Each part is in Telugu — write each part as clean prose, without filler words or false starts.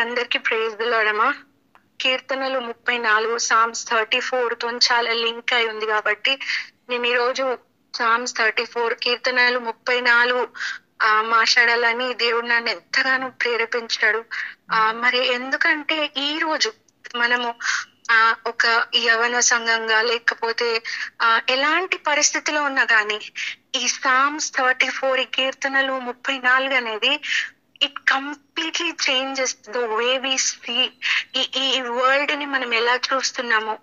అందరికి ప్రైజ్ ది లార్డ్ అమ్మా. కీర్తనలు 34 సామ్స్ 34 తో చాలా లింక్ అయి ఉంది కాబట్టి నేను ఈరోజు సామ్స్ 34 కీర్తనలు 34 మాట్లాడాలని దేవుడు నన్ను ఎంతగానో ప్రేరేపించాడు. మరి ఎందుకంటే ఈ రోజు మనము ఒక యవన సంఘంగా లేకపోతే ఎలాంటి పరిస్థితిలో ఉన్నా కానీ ఈ సామ్స్ 34 ఈ కీర్తనలు 34 అనేది it completely changes the way we see ఈ వరల్డ్ ని మనం ఎలా చూస్తున్నాము,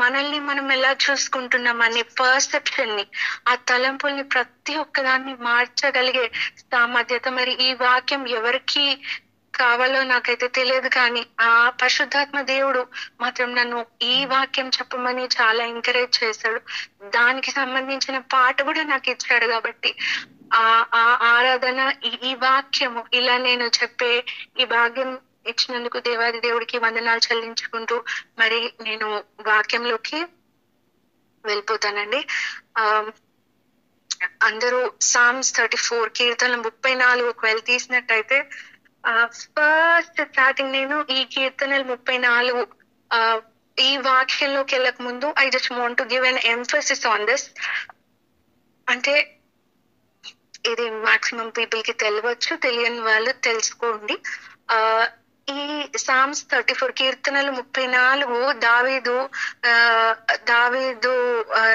మనల్ని మనం ఎలా చూసుకుంటున్నాం అనే పర్సెప్షన్ ని, ఆ తలంపుల్ని ప్రతి ఒక్కదాన్ని మార్చగలిగే సామర్థ్యత మరి ఈ వాక్యం ఎవరికి కావాలో నాకైతే తెలియదు, కానీ ఆ పరిశుద్ధాత్మ దేవుడు మాత్రం నన్ను ఈ వాక్యం చెప్పమని చాలా ఎంకరేజ్ చేశాడు. దానికి సంబంధించిన పాట కూడా నాకు ఇచ్చాడు. కాబట్టి ఆ ఆరాధన ఈ వాక్యము ఇలా నేను చెప్పే ఈ భాగ్యం ఇచ్చినందుకు దేవాది దేవుడికి వందనాలు చెల్లించుకుంటూ మరి నేను వాక్యంలోకి వెళ్ళిపోతానండి. అందరూ సామ్స్ 34 కీర్తనలు 34 ఒకవేళ తీసినట్టయితే ఫస్ట్ స్టార్టింగ్ నేను ఈ కీర్తనలు 34 ఈ వాక్యంలోకి వెళ్ళక ముందు I just want to give an emphasis on this. అంటే ఇది మాక్సిమం పీపుల్ కి తెలియవచ్చు, తెలియని వాళ్ళు తెలుసుకోండి. ఈ సామ్స్ 34 కీర్తనలు 34 దావీదు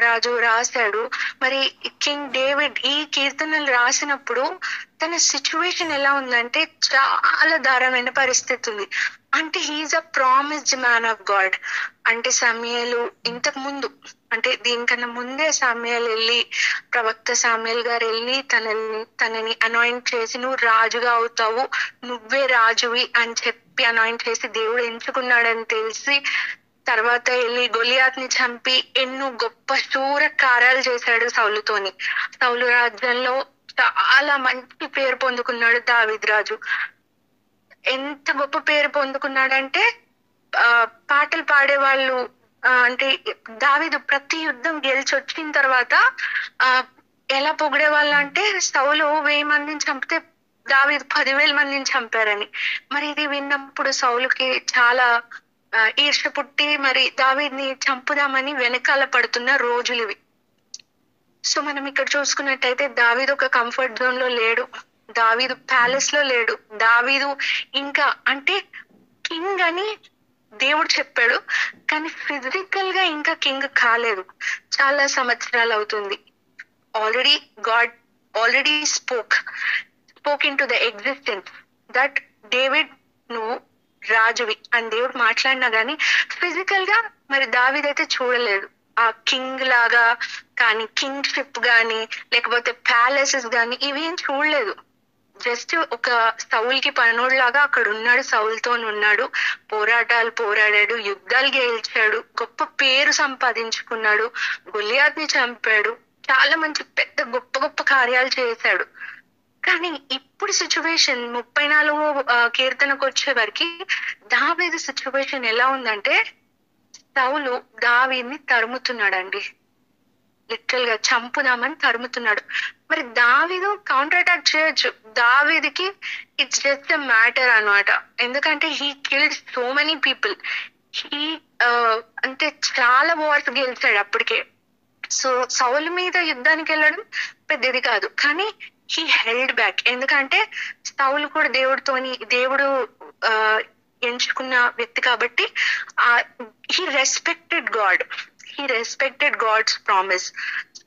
రాజు రాశాడు. మరి కింగ్ డేవిడ్ ఈ కీర్తనలు రాసినప్పుడు తన సిచ్యువేషన్ ఎలా ఉందంటే చాలా దారుణమైన పరిస్థితి ఉంది. అంటే he's a promised man of God. అంటే సమూయేలు ఇంతకు ముందు, అంటే దీనికన్నా ముందే సమూయేలు వెళ్ళి, ప్రవక్త సమూయేలు గారు వెళ్ళి తనని అనాయింట్ చేసి నువ్వు రాజుగా అవుతావు, నువ్వే రాజువి అని చెప్పి అనాయింట్ చేసి దేవుడు ఎంచుకున్నాడని తెలిసి తర్వాత వెళ్ళి గొలియాత్ని చంపి ఎన్నో గొప్ప శూర కార్యాలు చేశాడు సౌలుతోని. సౌలు రాజ్యంలో చాలా మంచి పేరు పొందుకున్నాడు దావీదు రాజు. ఎంత గొప్ప పేరు పొందుకున్నాడంటే పాటలు పాడేవాళ్ళు, అంటే దావీదు ప్రతి యుద్ధం గెలిచి వచ్చిన తర్వాత ఎలా పొగిడే వాళ్ళు అంటే సౌలు 1000 మందిని చంపితే దావీదు 10,000 మందిని చంపారని. మరి ఇది విన్నప్పుడు సౌలుకి చాలా ఈర్ష్య పుట్టి మరి దావీదుని చంపుదామని వెనకాల పడుతున్న రోజులు ఇవి. సో మనం ఇక్కడ చూసుకున్నట్టయితే దావీదు ఒక కంఫర్ట్ జోన్ లో లేడు, దావీదు ప్యాలెస్ లో లేడు, దావీదు ఇంకా అంటే కింగ్ అని దేవుడు చెప్పాడు కానీ ఫిజికల్ గా ఇంకా కింగ్ కాలేదు. చాలా సంవత్సరాలు అవుతుంది. God already spoke in to the existence that David నువ్వు రాజువి అని దేవుడు మాట్లాడినా గానీ ఫిజికల్ గా మరి దావీదు అయితే చూడలేదు. ఆ కింగ్ లాగా కానీ, కింగ్షిప్ గాని లేకపోతే ప్యాలెసెస్ గాని ఇవేం చూడలేదు. జస్ట్ ఒక సౌల్కి పనోడ్లాగా అక్కడ ఉన్నాడు, సౌల్తో ఉన్నాడు, పోరాటాలు పోరాడాడు, యుద్ధాలు గెలిచాడు, గొప్ప పేరు సంపాదించుకున్నాడు, గొలియాత్ని చంపాడు, చాలా మంచి పెద్ద గొప్ప గొప్ప కార్యాలు చేశాడు. కానీ ఇప్పుడు సిచ్యువేషన్ 34 కీర్తనకు వచ్చే వరకు దావీదు సిచ్యువేషన్ ఎలా ఉందంటే సౌలు దావీదుని తరుముతున్నాడండి, లిటరల్ గా చంపుదామని తరుముతున్నాడు. మరి దావీదు కౌంటర్ అటాక్ చేయొచ్చు, దావీదుకి ఇట్స్ జస్ట్ ఎ మ్యాటర్ అన్నమాట. ఎందుకంటే he killed so many people, అంటే చాలా వార్స్ గెలిచాడు అప్పటికే. సో సౌలు మీద యుద్ధానికి వెళ్ళడం పెద్దది కాదు, కానీ హీ హెల్డ్ బ్యాక్. ఎందుకంటే సౌలు కూడా దేవుడు ఎంచుకున్న వ్యక్తి కాబట్టి he respected God's promise.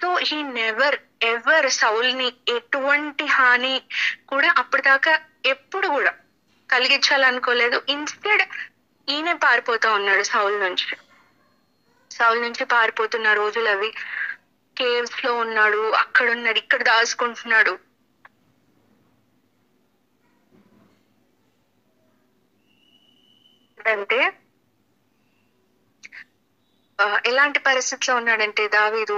So he never ever సౌల్ని ఎటువంటి హాని కూడా అప్పటిదాకా ఎప్పుడు కూడా కలిగించాలనుకోలేదు. ఇన్స్టెడ్ ఈయన పారిపోతా ఉన్నాడు సౌల్ నుంచి పారిపోతున్న రోజులు అవి. కేవ్స్ లో ఉన్నాడు, అక్కడ ఉన్నాడు, ఇక్కడ దాచుకుంటున్నాడు. అంటే ఎలాంటి పరిస్థితిలో ఉన్నాడంటే దావీదు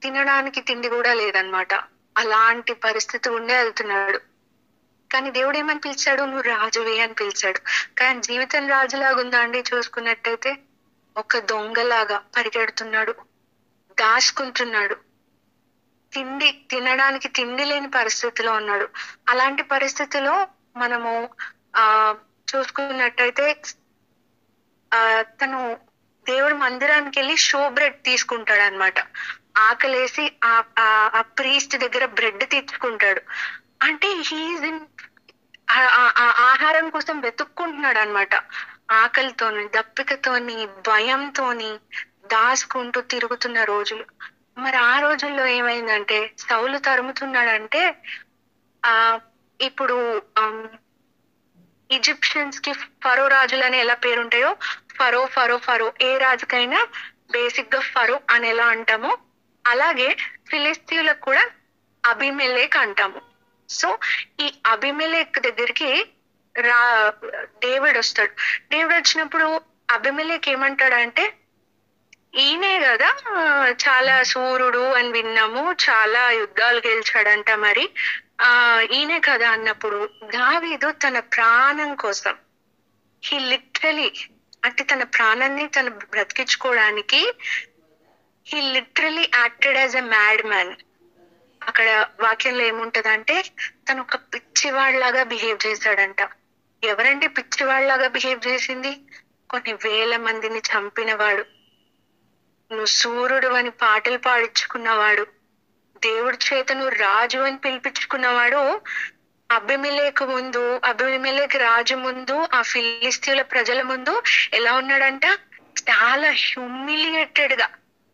తినడానికి తిండి కూడా లేదనమాట. అలాంటి పరిస్థితి ఉండే వెళ్తున్నాడు. కానీ దేవుడు ఏమని పిలిచాడు? నువ్వు రాజువే అని పిలిచాడు. కానీ జీవితం రాజులాగా ఉందా అండి? చూసుకున్నట్టయితే ఒక దొంగలాగా పరిగెడుతున్నాడు, దాచుకుంటున్నాడు, తినడానికి తిండి లేని పరిస్థితిలో ఉన్నాడు. అలాంటి పరిస్థితిలో మనము చూసుకున్నట్టయితే తను దేవుడి మందిరానికి వెళ్ళి షో బ్రెడ్ తీసుకుంటాడు అనమాట. ఆకలేసి ఆ ప్రీస్ట్ దగ్గర బ్రెడ్ తీసుకుంటాడు. అంటే హీఈస్ ఇన్ ఆహారం కోసం వెతుక్కుంటున్నాడు అనమాట. ఆకలితోని, దప్పికతోని, భయంతోని దాచుకుంటూ తిరుగుతున్న రోజులు. మరి ఆ రోజుల్లో ఏమైందంటే సౌలు తరుముతున్నాడంటే ఇప్పుడు ఈజిప్షియన్స్ కి ఫరో రాజులని ఎలా పేరుంటాయో, ఫరో ఫరో ఫరో ఏ రాజుకైనా బేసిక్ గా ఫరో అని ఎలా అంటామో అలాగే ఫిలిస్తీన్లకు కూడా అబిమెలెక్ అంటాము. సో ఈ అబిమెలెక్ దగ్గరికి డేవిడ్ వస్తాడు. డేవిడ్ వచ్చినప్పుడు అబిమెలెక్ ఏమంటాడంటే, ఈయనే కదా చాలా సూర్యుడు అని విన్నాము, చాలా యుద్ధాలు గెలిచాడంట, మరి ఈయనే కదా అన్నప్పుడు దావీదు తన ప్రాణం కోసం హీ లిటరలీ, అంటే తన ప్రాణాన్ని తను బ్రతికించుకోవడానికి he literally acted as a mad man. అక్కడ వాక్యంలో ఏముంటదంటే తను ఒక పిచ్చివాళ్లాగా బిహేవ్ చేశాడంట. ఎవరంటే పిచ్చివాళ్లాగా బిహేవ్ చేసింది? కొన్ని వేల మందిని చంపినవాడు, నువ్వు సూర్యుడు అని పాటలు పాడించుకున్నవాడు, దేవుడి చేత నువ్వు రాజు అని పిలిపించుకున్నవాడు అబిమెలెకు రాజు ముందు, ఆ ఫిలిస్తీన్ల ప్రజల ముందు ఎలా ఉన్నాడంట? చాలా హ్యూమిలియేటెడ్ గా,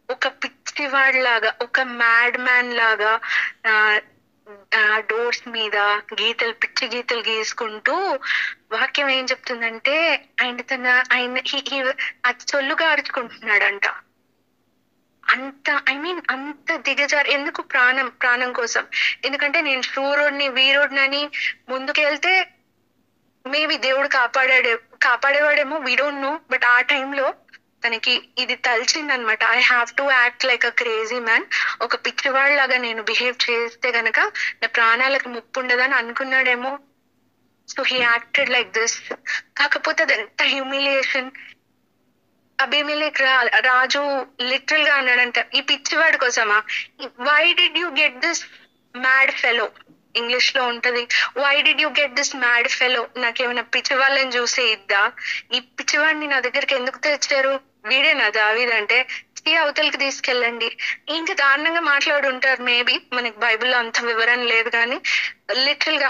ఒక పిచ్చివాడిలాగా, ఒక మ్యాడ్ మ్యాన్ లాగా డోర్స్ మీద పిచ్చి గీతలు గీసుకుంటూ, వాక్యం ఏం చెప్తుందంటే ఆయన చొల్లు గార్చుకుంటున్నాడంట. అంత దిగజారు. ఎందుకు? ప్రాణం కోసం. ఎందుకంటే నేను శూరుడిని, వీరుడినని ముందుకెళ్తే మేబీ దేవుడు కాపాడేవాడేమో, వీ డోంట్ నో. బట్ ఆ టైంలో తనకి ఇది తలిచిందనమాట. I have to act like a crazy man. ఒక పిచ్చివాళ్ళలాగా నేను బిహేవ్ చేస్తే గనక నా ప్రాణాలకు ముప్పు ఉండదని అనుకున్నాడేమో. So he acted like this. కాకపోతే అదంత హ్యూమిలియేషన్. అబిమెలెక్ రాజు లిటరల్ గా అన్నాడంట, ఈ పిచ్చివాడి కోసమా? Why did you get this mad fellow? English లో ఉంటది, why did you get this mad fellow? నాకేమైనా పిచ్చివాళ్ళని చూసే ఇద్దా? ఈ పిచ్చివాడిని నా దగ్గరికి ఎందుకు తెచ్చారు? వీడేనా దావీదంటే? అవతలకి తీసుకెళ్ళండి. ఇంకా దారుణంగా మాట్లాడి ఉంటారు మేబీ, మనకి బైబిల్లో అంత వివరణ లేదు, కానీ లిటరల్ గా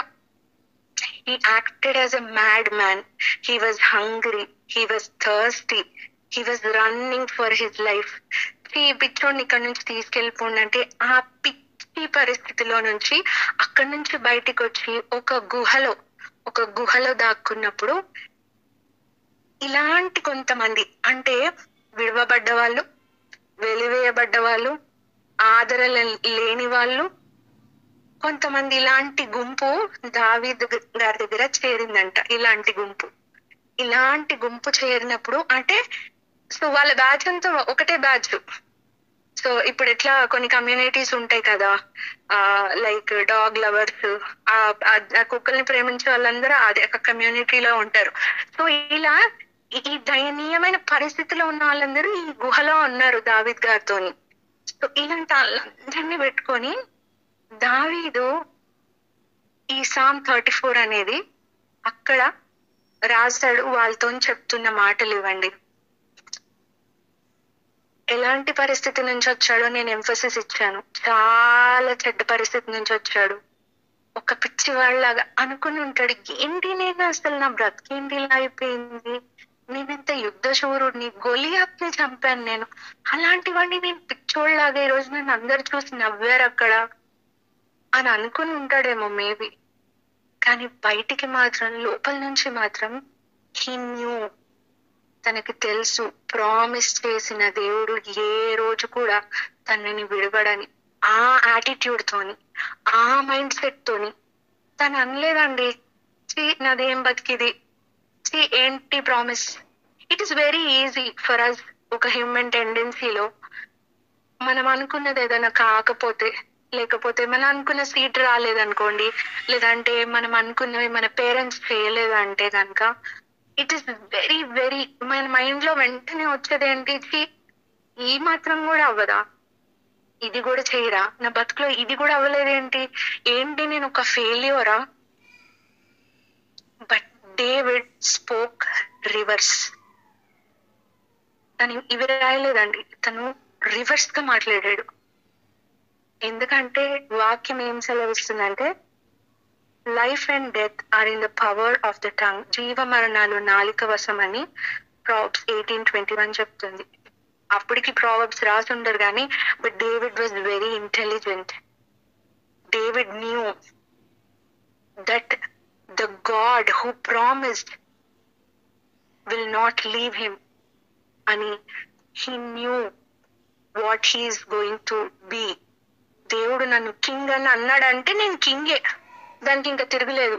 he acted as a madman. He was hungry, he was thirsty, he was running for his life. ఈ పిచ్చోడిని ఇక్కడ నుంచి తీసుకెళ్ళిపోండి అంటే, ఆ పిచ్చి పరిస్థితిలో నుంచి అక్కడి నుంచి బయటికి వచ్చి ఒక గుహలో దాక్కున్నప్పుడు ఇలాంటి కొంతమంది, అంటే విడవబడ్డ వాళ్ళు, వెలివేయబడ్డ వాళ్ళు, ఆదరణ లేని వాళ్ళు, కొంతమంది ఇలాంటి గుంపు దావీదు గారి దగ్గర చేరిందంట. ఇలాంటి గుంపు చేరినప్పుడు అంటే, సో వాళ్ళ బ్యాచ్ అంతా ఒకటే బ్యాచ్. సో ఇప్పుడు ఎట్లా కొన్ని కమ్యూనిటీస్ ఉంటాయి కదా, లైక్ డాగ్ లవర్స్, ఆ కుక్కల్ని ప్రేమించే వాళ్ళందరూ అదే ఒక కమ్యూనిటీలో ఉంటారు. సో ఇలా ఈ దయనీయమైన పరిస్థితిలో ఉన్న వాళ్ళందరూ ఈ గుహలో ఉన్నారు దావీద్ గారితోని. సో ఇలాంటి వాళ్ళందరినీ పెట్టుకొని దావీదు ఈ సామ్ 34 అనేది అక్కడ రాశాడు. వాళ్ళతో చెప్తున్న మాటలు ఇవ్వండి. ఎలాంటి పరిస్థితి నుంచి వచ్చాడో నేను ఎంఫసిస్ ఇచ్చాను. చాలా చెడ్డ పరిస్థితి నుంచి వచ్చాడు. ఒక పిచ్చి వాళ్ళలాగా అనుకుని ఉంటాడు, ఏంటి నేను అసలు నా బ్రతికేంటి ఇలా అయిపోయింది, నేనెంత యుద్ధ శూరుడిని, గొలియాత్ని చంపాను నేను, అలాంటి వాడిని నేను పిచ్చోళ్ళలాగా ఈ రోజు నన్ను అందరు చూసి నవ్వారు అక్కడ అని అనుకుని ఉంటాడేమో మేబీ. కానీ బయటికి మాత్రం, లోపల నుంచి మాత్రం హీ న్యూ, తనకి తెలుసు ప్రామిస్ చేసిన దేవుడు ఏ రోజు కూడా తనని విడవడని. ఆ యాటిట్యూడ్ తోని, ఆ మైండ్ సెట్ తోని తను అనలేదండి, నాదేం బతికిది, ఏంటి promise. It is very easy for us. ఒక హ్యూమన్ టెండెన్సీలో మనం అనుకున్నది ఏదైనా కాకపోతే, లేకపోతే మనం అనుకున్న సీట్ రాలేదనుకోండి, లేదంటే మనం అనుకున్నవి మన పేరెంట్స్ చేయలేదంటే కనుక, ఇట్ ఈస్ వెరీ వెరీ మన మైండ్ లో వెంటనే వచ్చేది ఏంటి, ఈ మాత్రం కూడా అవ్వదా, ఇది కూడా చేయరా, నా బతుకులో ఇది కూడా అవ్వలేదేంటి, నేను ఒక ఫెయిల్యూరా. But David spoke reverse. తను ఇవి రాయలేదండి, తను రివర్స్ గా మాట్లాడాడు. ఎందుకంటే వాక్యం ఏం సెలవిస్తుందంటే life and death are in the power of the tongue. జీవ మరణాలు నాలిక వశం అని ప్రాబ్స్ 18:21 చెప్తుంది. అప్పటికి ప్రాబ్స్ రాసి ఉండరు కానీ, but David was very intelligent. David knew that the God who promised will not leave him అని. He knew what he's going to be. దేవుడు నన్ను కింగ్ అని అన్నాడంటే నేను కింగే, దానికి ఇంకా తిరగలేదు.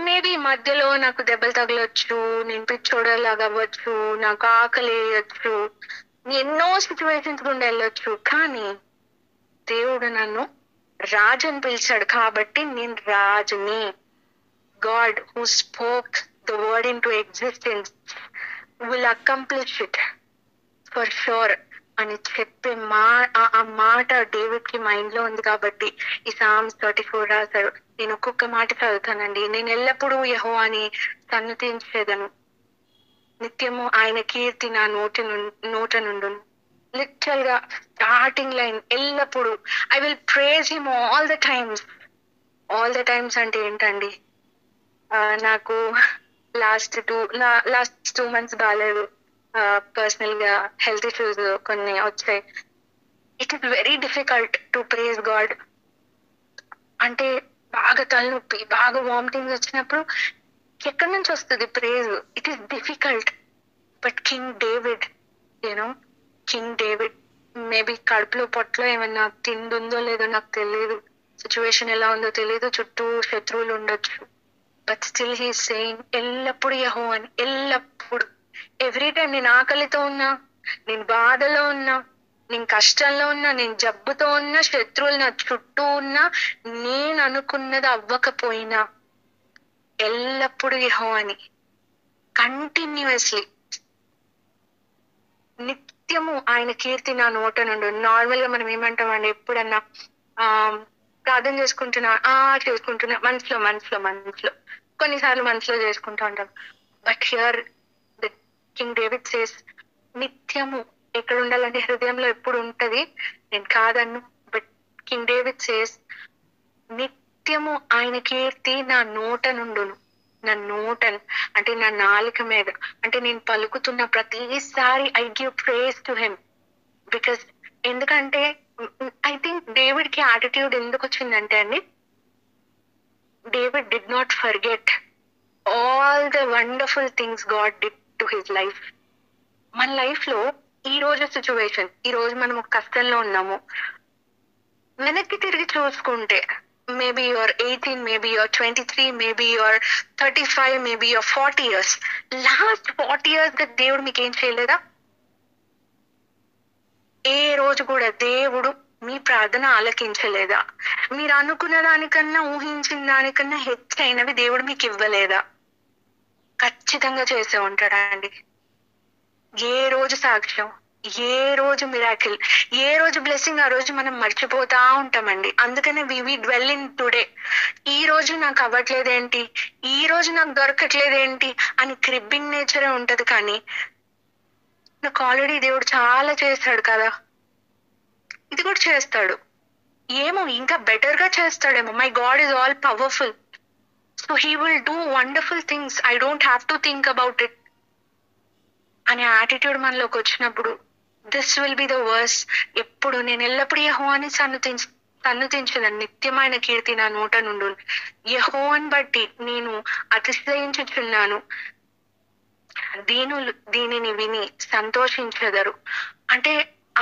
మేబీ మధ్యలో నాకు దెబ్బలు తగలొచ్చు, నేను పిచ్చోడలాగా అవ్వచ్చు, నాకు ఆకలి వేయచ్చు, ఎన్నో సిచ్యువేషన్స్ గుండా వెళ్ళొచ్చు, కానీ దేవుడు నన్ను రాజు అని పిలిచాడు కాబట్టి నేను రాజుని. God who spoke the word in to existence will accomplish it for sure అని చెప్పే ఆ మాట డేవిడ్ కి మైండ్ లో ఉంది కాబట్టి ఈ సామ్స్ 34 రాశారు. నేను ఒక్కొక్క మాట చదువుతానండి. నేను ఎల్లప్పుడూ యెహోవాని సన్నుతించేదను, నిత్యము ఆయన కీర్తి నా నోట నుండును. లిటరల్ గా స్టార్టింగ్ లైన్ ఎల్లప్పుడు I will praise him all the times. All the times అంటే ఏంటండి, నాకు లాస్ట్ 2 months బాగాలేదు, పర్సనల్ గా హెల్త్ ఇష్యూస్ కొన్ని వచ్చాయి. It is very difficult to praise God. అంటే బాగా తలనొప్పి, బాగా వామిటింగ్స్ వచ్చినప్పుడు ఎక్కడి నుంచి వస్తుంది praise? It is difficult. But king David maybe కడుపులో పొట్టలో ఏమన్నా తిండుందో లేదో నాకు తెలియదు, సిచ్యువేషన్ ఎలా ఉందో తెలియదు, చుట్టూ శత్రువులు ఉండొచ్చు, బట్ స్టిల్ హీ సేయింగ్ ఎల్లప్పుడు యెహోవాని. ఎల్లప్పుడు ఎవ్రీ టైం నేను ఆకలితో ఉన్నా, నేను బాధలో ఉన్నా, నేను కష్టంలో ఉన్నా, నేను జబ్బుతో ఉన్నా, శత్రువులు నా చుట్టూ ఉన్నా, నేను అనుకున్నది అవ్వకపోయినా ఎల్లప్పుడు యెహోవాని కంటిన్యూస్లీ నిత్యము ఆయన కీర్తి నా నోట నుండి. నార్మల్ గా మనం ఏమంటామండి, ఎప్పుడన్నా ప్రార్థన చేసుకుంటున్నా మనసులో కొన్నిసార్లు మనసులో చేసుకుంటూ ఉంటాం. But here the king David says నిత్యము. ఎక్కడ ఉండాలంటే హృదయంలో ఎప్పుడు ఉంటది, నేను కాదన్ను. బట్ కింగ్ డేవిడ్ సేస్ నిత్యము ఆయన కీర్తి నా నోట నుండును. నా నోటన్ అంటే నా నాలుక మీద, అంటే నేను పలుకుతున్న ప్రతిసారి I give praise to him. Because ఎందుకంటే ఐ థింక్ డేవిడ్ కి యాటిట్యూడ్ ఎందుకు వచ్చిందంటే అండి, David did not forget all the wonderful things God did to his life. మన లైఫ్ లో ఈ రోజు సిచ్యువేషన్, ఈ రోజు మనం ఒక కష్టంలో ఉన్నాము, వెనక్కి తిరిగి చూసుకుంటే maybe you're 18, maybe you're 23, maybe you're 35, maybe you're 40 years. Last 40 years గా దేవుడు మీకు ఏం చేయలేదా? ఏ రోజు కూడా దేవుడు మీ ప్రార్థన ఆలకించలేదా? మీరు అనుకున్న దానికన్నా, ఊహించిన దానికన్నా హెచ్చైనవి దేవుడు మీకు ఇవ్వలేదా? ఖచ్చితంగా చేసే ఉంటాడండి. ఏ రోజు సాక్ష్యం, ఏ రోజు మిరాకిల్, ఏ రోజు బ్లెస్సింగ్, ఆ రోజు మనం మర్చిపోతా ఉంటామండి. అందుకనే వి డ్వెల్ ఇన్ టుడే. ఈ రోజు నాకు అవ్వట్లేదేంటి, ఈ రోజు నాకు దొరకట్లేదేంటి అని క్రిబ్బింగ్ నేచరే ఉంటది. కానీ నాకు ఆల్రెడీ దేవుడు చాలా చేస్తాడు కదా, ఇది కూడా చేస్తాడు, ఏమో ఇంకా బెటర్ గా చేస్తాడేమో. My God is all powerful, so he will do wonderful things. I don't have to think about it అనే యాటిట్యూడ్ మనలోకి వచ్చినప్పుడు this will be the worse. ఎప్పుడు నేను ఎల్లప్పుడు యెహోవాని సన్నుతించదని, నిత్యమైన కీర్తి నా నోట నుండు. యెహోవాని బట్టి నేను అతిశయించుచున్నాను, దీనులు దీనిని విని సంతోషించెదరు. అంటే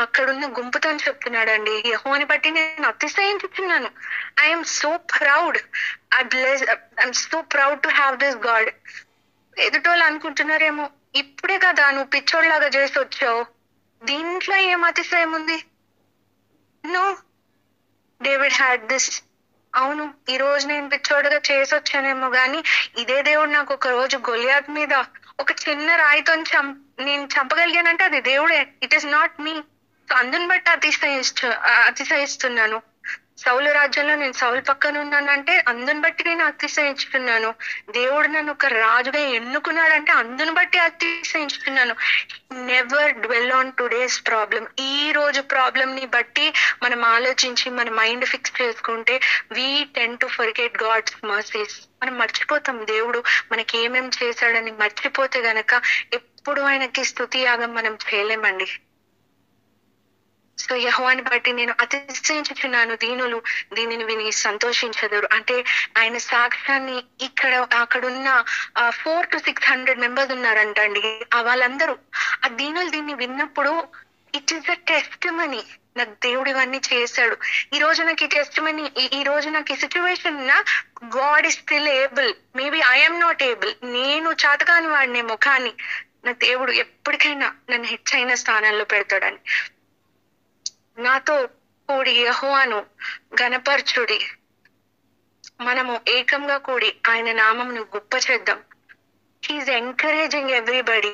అక్కడున్న గుంపుతో చెప్తున్నాడండి, యెహోవాని బట్టి నేను అతిశయించుచున్నాను. I'm so proud, I'm so proud to have this God. ఎదుటోళ్ళు అనుకుంటున్నారేమో, ఇప్పుడే కదా నువ్వు పిచ్చోడ్లాగా చేసి వచ్చావు, దీంట్లో ఏం అతిశయం ఉంది? No, David had this. అవును, ఈ రోజు నేను పిచ్చోడుగా చేసి వచ్చానేమో, గాని ఇదే దేవుడు నాకు ఒక రోజు గొలియాత్ మీద ఒక చిన్న రాయితో నేను చంపగలిగానంటే అది దేవుడే, it is not me. So అందుని బట్టి అతిశయిస్తున్నాను. సౌలు రాజ్యంలో నేను సౌలు పక్కన ఉన్నానంటే అందుని బట్టి నేను అతిశయించుతున్నాను. దేవుడు నన్ను ఒక రాజుగా ఎన్నుకున్నాడంటే అందుని బట్టి అతిశయించుతున్నాను. Never dwell on today's problem. ఈ రోజు ప్రాబ్లం ని బట్టి మనం ఆలోచించి మన మైండ్ ఫిక్స్ చేసుకుంటే we tend to forget God's mercies. మనం మర్చిపోతాం దేవుడు మనకి ఏమేం చేశాడని. మర్చిపోతే గనక ఎప్పుడు ఆయనకి స్తుతి యాగం మనం చేయలేమండి. సో యెహోవాని బట్టి నేను అతిశయించుచున్నాను, దీనులు దీనిని విని సంతోషించెదరు. అంటే ఆయన సాక్ష్యాన్ని అక్కడున్న 400 to 600 మెంబర్స్ ఉన్నారంటండి. వాళ్ళందరూ ఆ దీనులు దీన్ని విన్నప్పుడు it is a test money. నాకు దేవుడు ఇవన్నీ చేశాడు, ఈ రోజు నాకు ఈ టెస్ట్ మనీ, ఈ రోజు నాకు ఈ సిచ్యువేషన్ ఉన్నా God is still able. Maybe I'm not able, నేను చాతకాని వాడినేమో, కానీ నా దేవుడు ఎప్పటికైనా నన్ను హెచ్చైన స్థానంలో పెడతాడని. నాతో కూడి యెహోవాను ఘనపరచుడి. మనము ఏకంగా కూడి ఆయన నామమును గొప్ప చేద్దాం. He's encouraging everybody.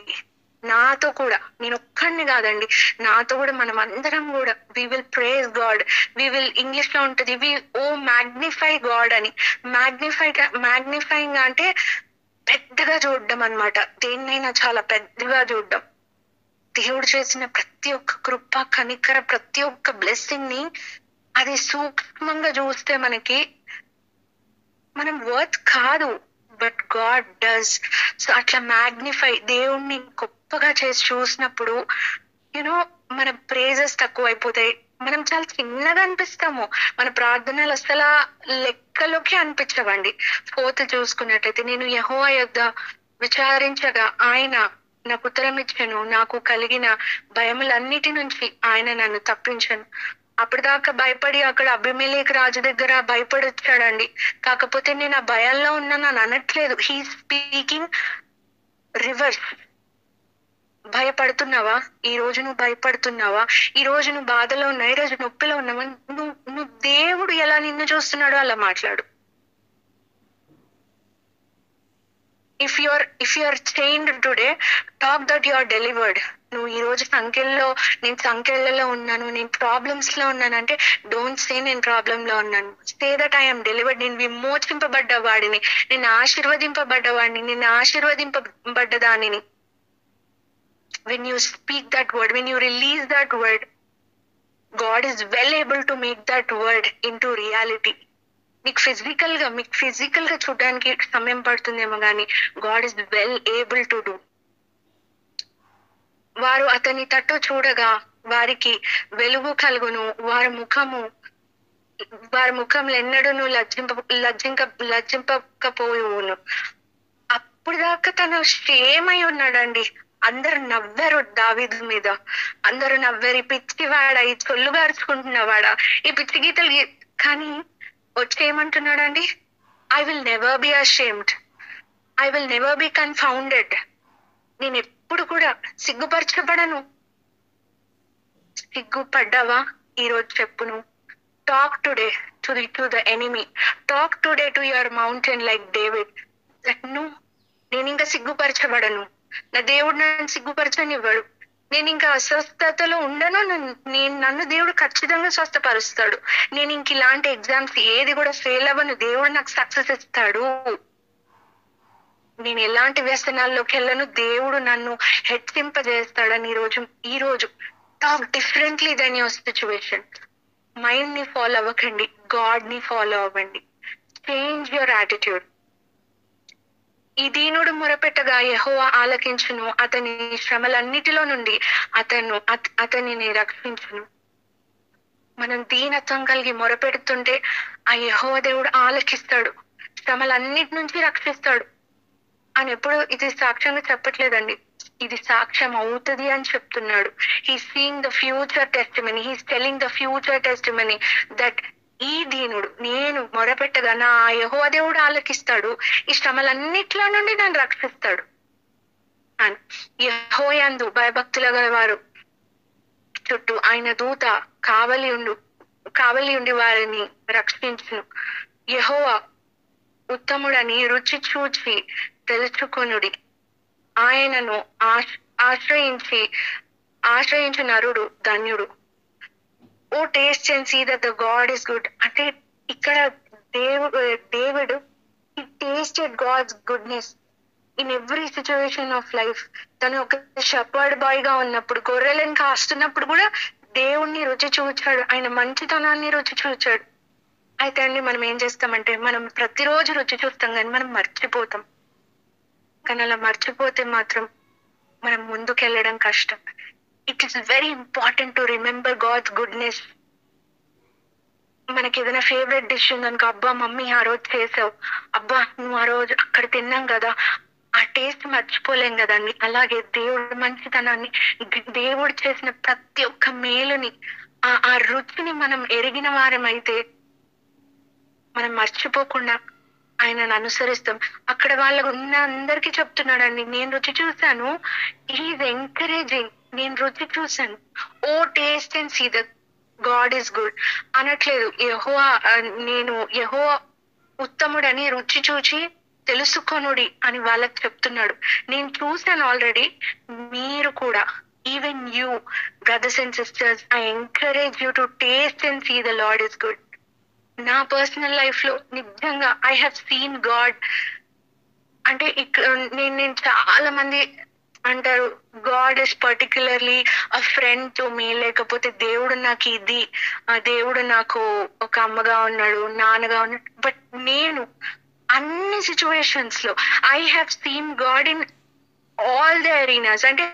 నాతో కూడా, నేను ఒక్కడిని కాదండి, నాతో కూడా మనం అందరం కూడా we will praise God. We will, English లో ఉంటుంది మ్యాగ్నిఫై గాడ్ అని. మ్యాగ్నిఫైయింగ్ అంటే పెద్దగా చూడడం అన్నమాట. దేన్నైనా చాలా పెద్దగా చూడడం. దేవుడు చేసిన ప్రతి ఒక్క కృప, కనికర, ప్రతి ఒక్క బ్లెస్సింగ్ ని అది సూక్ష్మంగా చూస్తే మనం వర్త్ కాదు, బట్ గాడ్ డస్. సో అట్లా మ్యాగ్నిఫై, దేవుణ్ణి గొప్పగా చేసి చూసినప్పుడు మన ప్రేజెస్ తక్కువ అయిపోతాయి. మనం చాలా చిన్నగా అనిపిస్తాము. మన ప్రార్థనలు అసలు లెక్కలోకి అనిపించవండి. 4th చూసుకున్నట్టయితే, నేను యెహోవా యొద్ద విచారించగా ఆయన నాకు ఉత్తరం ఇచ్చాను, నాకు కలిగిన భయములన్నిటి నుంచి ఆయన నన్ను తప్పించాను. అప్పటిదాకా భయపడి అక్కడ అబీమెలెకు రాజు దగ్గర భయపడి వచ్చాడండి. కాకపోతే నేను ఆ భయంలో ఉన్నాను అని అనట్లేదు. He speaking reverse. భయపడుతున్నావా? ఈ రోజు నువ్వు భయపడుతున్నావా? ఈ రోజు నువ్వు బాధలో ఉన్నావు, ఈ రోజు నొప్పిలో ఉన్నావా? నువ్వు దేవుడు ఎలా నిన్ను చూస్తున్నాడో అలా మాట్లాడు. If you're chained today, talk that you are delivered. నువ్వు ఈ రోజు నేను సంఖ్యలలో ఉన్నాను, నేను ప్రాబ్లమ్స్ లో ఉన్నానంటే డోంట్ సే నేను ప్రాబ్లం లో ఉన్నాను. Say that I'm delivered. నేను విమోచింపబడ్డ వాడిని, నేను ఆశీర్వదింపబడ్డవాడిని, నేను ఆశీర్వదింపబడ్డ దానిని. When you speak that word, when you release that word, God is well able to make that word into reality. మీకు ఫిజికల్ గా చూడడానికి సమయం పడుతుందేమో కానీ God is well able to do. వారు అతని తట్టు చూడగా వారికి వెలుగు కలుగును, వారి ముఖంలో ఎన్నడూను లజ్జింపకపోవును. అప్పుడు దాకా తను క్షేమై ఉన్నాడండి. అందరు నవ్వారు దావీదు మీద, అందరూ నవ్వారు. ఈ పిచ్చివాడా, ఈ చొల్లు గార్చుకుంటున్నవాడా, ఈ పిచ్చి గీతలు. కానీ వచ్చి ఏమంటున్నాడండి? I will never be ashamed, I will never be confounded. నేను ఎప్పుడు కూడా సిగ్గుపరచబడను. సిగ్గుపడ్డావా? ఈరోజు చెప్పును. Talk today to the enemy, talk today to your mountain like David. నేను ఇంకా సిగ్గుపరచబడను, నా దేవుడు నన్ను సిగ్గుపరచనివ్వడు. నేను ఇంకా అస్వస్థతలో ఉండను, నన్ను దేవుడు ఖచ్చితంగా స్వస్థపరుస్తాడు. నేను ఇంక ఇలాంటి ఎగ్జామ్స్ ఏది కూడా ఫెయిల్ అవ్వను, దేవుడు నాకు సక్సెస్ ఇస్తాడు. నేను ఎలాంటి వ్యసనాల్లోకి వెళ్ళను, దేవుడు నన్ను హెచ్చింపజేస్తాడని ఈ రోజు talk differently then your situation. Mind ని ఫాలో అవ్వకండి, గాడ్ ని ఫాలో అవ్వండి. Change your attitude. ఈ దీనుడు మొరపెట్టగా యెహోవా ఆలకించును, అతని శ్రమలన్నిటిలో నుండి అతనిని రక్షించును. మనం దీనత్వం కలిగి మొరపెడుతుంటే ఆ యెహోవా దేవుడు ఆలకిస్తాడు, శ్రమలన్నిటి నుంచి రక్షిస్తాడు. అని ఎప్పుడు ఇది సాక్ష్యంగా చెప్పట్లేదండి, ఇది సాక్ష్యం అవుతుంది అని చెప్తున్నాడు. He seeing the future testimony, he's telling the future testimony that ఈ దీనుడు నేను మొరపెట్టగా నా యెహోవా దేవుడు ఆలకిస్తాడు, ఈ శ్రమలన్నిట్లో నుండి నన్ను రక్షిస్తాడు అని. యెహోవాయందు భయభక్తుల గల వారు చుట్టూ ఆయన దూత కావలి ఉండి వారిని రక్షించును. యెహోవా ఉత్తముడని రుచి చూచి తెలుసుకొనుడి. ఆయనను ఆశ్రయించు నరుడు ధన్యుడు. O taste and see that the God is good అంటే ఇక్కడ David he tasted God's goodness in every situation of life. తను ఒక షెపర్డ్ బాయ్ గా ఉన్నప్పుడు, గొర్రెలను కాస్తున్నప్పుడు కూడా దేవుణ్ణి రుచి చూచాడు, ఆయన మంచితనాన్ని రుచి చూచాడు. అయితే అండి మనం ఏం చేస్తామంటే మనం ప్రతిరోజు రుచి చూస్తాం కానీ మనం మర్చిపోతాం. కానీ అలా మర్చిపోతే మాత్రం మనం ముందుకెళ్ళడం కష్టం. It is very important to remember God's goodness. మనకి ఏదైనా ఫేవరెట్ డిష్ ఉందనుకో, అబ్బా మమ్మీ ఆ రోజు చేసావు, అబ్బా నువ్వు ఆ రోజు అక్కడ తిన్నాం కదా, ఆ టేస్ట్ మర్చిపోలేం కదండి. అలాగే దేవుడు మంచితనాన్ని, దేవుడు చేసిన ప్రతి ఒక్క మేలుని, ఆ రుచిని మనం ఎరిగిన వారమైతే మనం మర్చిపోకుండా ఆయనను అనుసరిస్తాం. అక్కడ వాళ్ళకు ఉన్న అందరికీ చెప్తున్నాడండి, నేను రుచి చూశాను, ఈజ్ ఎంకరేజింగ్, నేను రుచి చూశాను. O taste and see that God is good అనట్లేదు. నేను యెహోవా ఉత్తముడని రుచి చూచి తెలుసుకొనుడి అని వాళ్ళకి చెప్తున్నాడు. నేను చూశాను ఆల్రెడీ, మీరు కూడా, even you brothers and sisters, I encourage you to taste and see the Lord is good. నా పర్సనల్ లైఫ్ లో నిజంగా ఐ హ్యావ్ సీన్ గాడ్. అంటే నేను చాలా మంది అంటారు God is particularly a friend to me, లేకపోతే దేవుడు నాకు ఇది, దేవుడు నాకు ఒక అమ్మగా ఉన్నాడు, నాన్నగా ఉన్నాడు. బట్ నేను అన్ని సిచ్యువేషన్స్ లో I have seen God in all the arenas. అంటే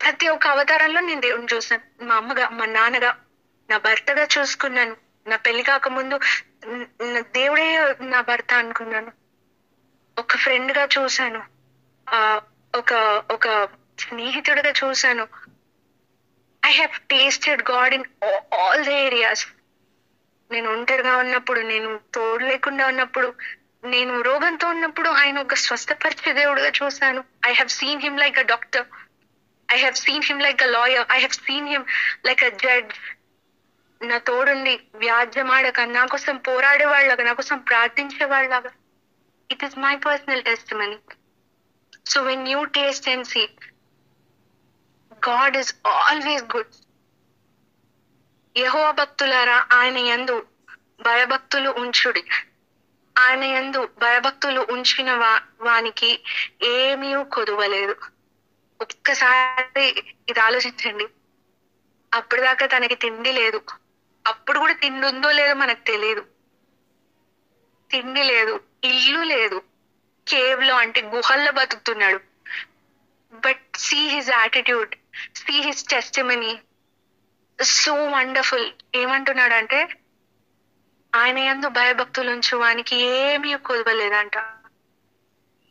ప్రతి ఒక్క అవతారంలో నేను దేవుడిని చూసాను. మా అమ్మగా, మా నాన్నగా, నా భర్తగా చూసుకున్నాను. నా పెళ్లి కాకముందు దేవుడే నా భర్త అనుకున్నాను. ఒక ఫ్రెండ్ గా చూశాను, ఒక ఒక స్నేహితుడిగా చూశాను. I have tasted God in all the areas. నేను ఒంటరిగా ఉన్నప్పుడు, నేను తోడు లేకుండా ఉన్నప్పుడు, నేను రోగంతో ఉన్నప్పుడు ఆయన ఒక స్వస్థపరిచే దేవుడుగా చూశాను. I have seen him like a doctor, I have seen him like a lawyer, I have seen him like a judge. నా తోడుండి వ్యాజ్యమాడక నా కోసం పోరాడే వాళ్ళగా, నా కోసం ప్రార్థించే వాళ్ళగా. It is my personal testimony. So when you taste and see, God is always good. యెహోవా భక్తులారా, ఆయన యందు భయభక్తులు ఉంచుడి. ఆయన యందు భయభక్తులు ఉంచిన వానికి ఏమీ కొదువలేదు. ఒక్కసారి ఇది ఆలోచించండి. అప్పటిదాకా తనకి తిండి లేదు, అప్పుడు కూడా తిండి ఉందో లేదో మనకు తెలియదు. తిండి లేదు, ఇల్లు లేదు, కేవ్ లో అంటే గుహల్లో బతుకుతున్నాడు. But see his attitude, see his testimony, so wonderful. ఏమంటున్నాడంటే ఆయన యందు భయభక్తులు ఉంచు వానికి ఏమీ కొదవలేదంట.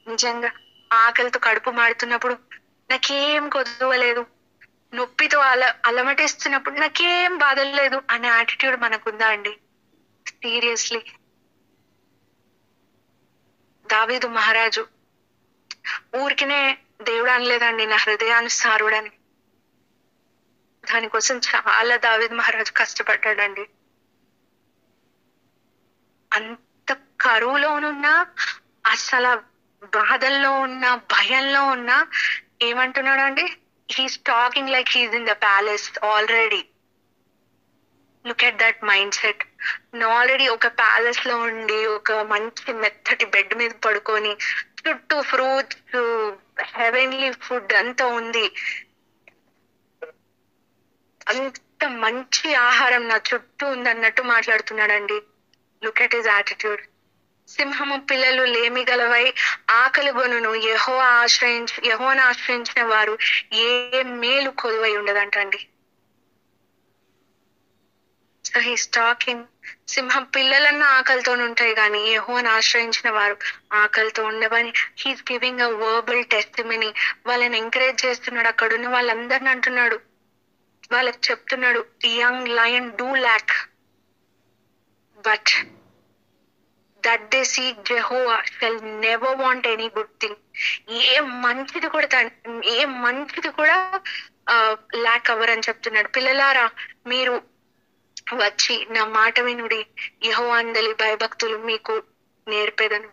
నిజంగా ఆకలితో కడుపు మాడుతున్నప్పుడు నాకేం కొదవలేదు, నొప్పితో అలమటిస్తున్నప్పుడు నాకేం బాధ లేదు అనే యాటిట్యూడ్ మనకుందా అండి? సీరియస్లీ. దావీదు మహారాజు ఊరికినే దేవుడు అనలేదండి నా హృదయానుసారుడని. దానికోసం చాలా దావీదు మహారాజు కష్టపడ్డాడండి. అంత కరువులోనున్నా, అసలు బాధల్లో ఉన్న, భయంలో ఉన్నా ఏమంటున్నాడండి? He's talking like he's in the palace already. Look at that mind set. Already ఒక ప్యాలెస్ లో ఉండి, ఒక మంచి మెత్తటి బెడ్ మీద పడుకొని, చుట్టూ ఫ్రూట్స్, హెవెన్లీ ఫుడ్ అంతా ఉంది, అంత మంచి ఆహారం నా చుట్టూ ఉంది అన్నట్టు మాట్లాడుతున్నాడండి. Look at his attitude. సింహము పిల్లలు లేమి గలవై ఆకలి గొనును, యెహోవాను ఆశ్రయించిన వారు ఏ మేలు కొలువై ఉండదంటండి. సో హీస్ టాకింగ్, సింహం పిల్లలన్నా ఆకలితో ఉంటాయి కానీ యెహోవాను ఆశ్రయించిన వారు ఆకలితో ఉండవని. He's giving a verbal testimony. వాళ్ళని ఎంకరేజ్ చేస్తున్నాడు. అక్కడున్న వాళ్ళందరిని అంటున్నాడు, వాళ్ళకి చెప్తున్నాడు, young lion do lakh but that they seek Jehovah shall never want any good thing. ఏ మంచిది కూడా ల్యాక్ అవ్వరని చెప్తున్నాడు. పిల్లలారా, మీరు వచ్చి నా మాట వినుడి, యెహోవా అందలి భయభక్తులు మీకు నేర్పేదను.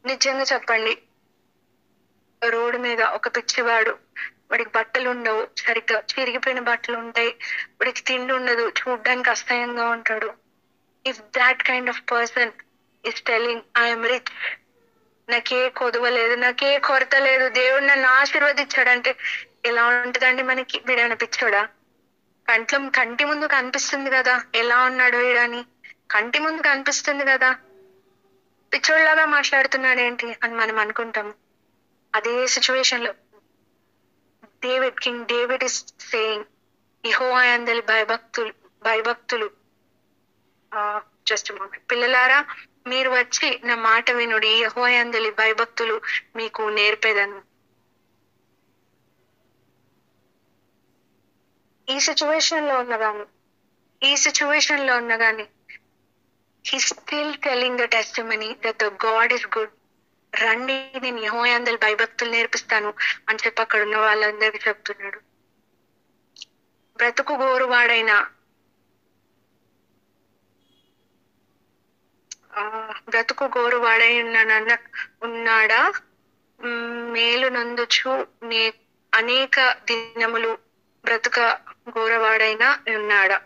నిజంగా చెప్పండి, రోడ్డు మీద ఒక పిచ్చివాడు వాడికి బట్టలు ఉండవు, సరిగ్గా చిరిగిపోయిన బట్టలు ఉంటాయి, వాడికి తిండి ఉండదు, చూడ్డానికి అసహ్యంగా ఉంటాడు. If that kind of person is telling I'm rich, నాకే కొదువ లేదు, నాకే కొరత లేదు, దేవుడు నన్ను ఆశీర్వదించాడంటే ఎలా ఉంటుందండి మనకి? వీడు అనిపించాడా? కంటి ముందు కనిపిస్తుంది కదా ఎలా ఉన్నాడు వీడని, కంటి ముందు కనిపిస్తుంది కదా, పిచ్చోళ్ళలాగా మాట్లాడుతున్నాడు ఏంటి అని మనం అనుకుంటాం. అదే సిచ్యువేషన్ లో కింగ్ డేవిడ్ ఇస్ సేయింగ్, యెహోవా యందలి భయభక్తులు జస్ట్ పిల్లలారా మీరు వచ్చి నా మాట వినుడి, యెహోవా యందలి భయభక్తులు మీకు నేర్పేదను. ఈ సిచ్యువేషన్ లో ఉన్నగాని he still telling the testimony that the God is good. రండి నేను యెహోవా యందలి భయభక్తులు నేర్పిస్తాను అని చెప్పి అక్కడ ఉన్న వాళ్ళందరికీ చెప్తున్నాడు. బ్రతుకు గోరువాడై ఉన్నాడా, మేలు నందుచు అనేక దినములు బ్రతుక గోరవాడైనా ఉన్నాడా?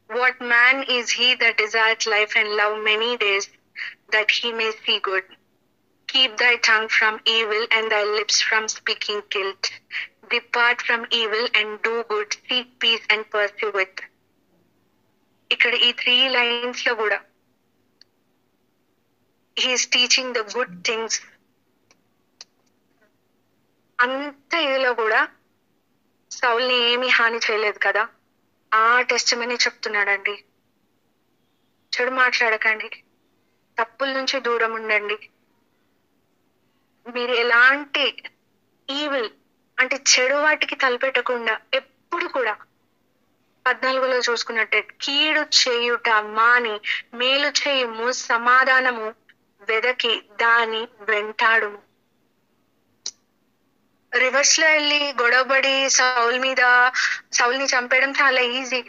What man is he that desireth life and love many days, that he may see good? Keep thy tongue from evil and thy lips from speaking guilt. Depart from evil and do good. Seek peace and pursue it. ఇక్కడ ఈ 3 lines లో కూడా he is teaching the good things. అంత ఇదిలో కూడా సౌల్ని ఏమీ హాని చేయలేదు కదా, ఆ టెస్టిమనీ చెప్తున్నాడండి. చెడు మాట్లాడకండి, తప్పుల నుంచి దూరం ఉండండి. మీరు ఎలాంటి ఈవిల్ అంటే చెడు వాటికి తలపెట్టకుండా ఎప్పుడు కూడా 14లో చూసుకున్నట్టే కీడు చేయుట మాని మేలు చేయుము, సమాధానము వెదకి దాని వెంటాడుము. రివర్స్ లో వెళ్ళి గొడవపడి సౌల్ని చంపేయడం చాలా ఈజీ,